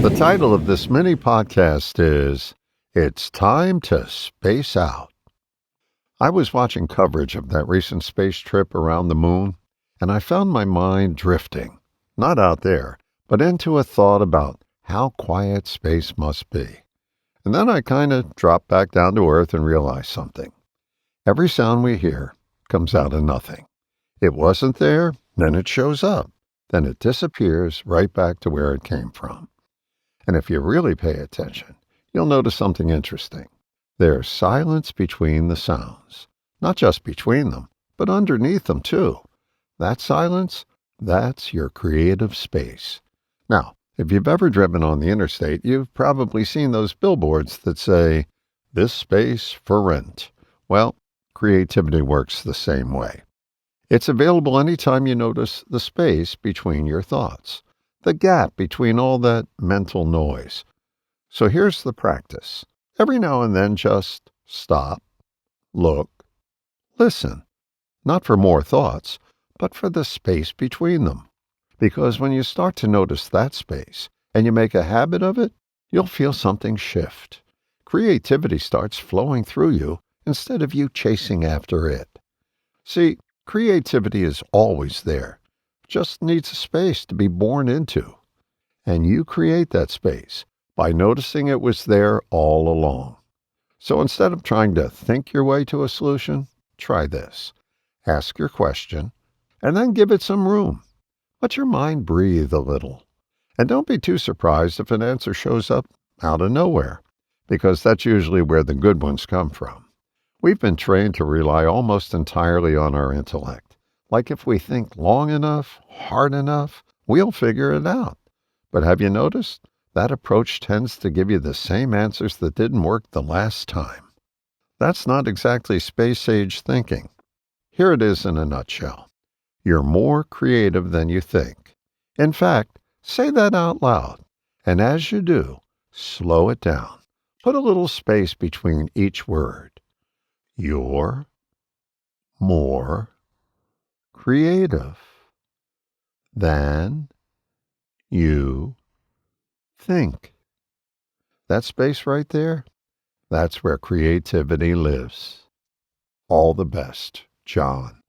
The title of this mini podcast is It's Time to Space Out. I was watching coverage of that recent space trip around the moon, and I found my mind drifting, not out there, but into a thought about how quiet space must be. And then I kind of dropped back down to earth and realized something. Every sound we hear comes out of nothing. It wasn't there, then it shows up. Then it disappears right back to where it came from. And if you really pay attention, you'll notice something interesting. There's silence between the sounds. Not just between them, but underneath them too. That silence, that's your creative space. Now, if you've ever driven on the interstate, you've probably seen those billboards that say, "This space for rent." Well, creativity works the same way. It's available anytime you notice the space between your thoughts, the gap between all that mental noise. So here's the practice. Every now and then just stop, look, listen. Not for more thoughts, but for the space between them. Because when you start to notice that space and you make a habit of it, you'll feel something shift. Creativity starts flowing through you instead of you chasing after it. See, creativity is always there, just needs a space to be born into. And you create that space by noticing it was there all along. So instead of trying to think your way to a solution, try this. Ask your question, and then give it some room. Let your mind breathe a little. And don't be too surprised if an answer shows up out of nowhere, because that's usually where the good ones come from. We've been trained to rely almost entirely on our intellect. Like if we think long enough, hard enough, we'll figure it out. But have you noticed? That approach tends to give you the same answers that didn't work the last time. That's not exactly space-age thinking. Here it is in a nutshell. You're more creative than you think. In fact, say that out loud. And as you do, slow it down. Put a little space between each word. You're more creative than you think. That space right there, that's where creativity lives. All the best, John.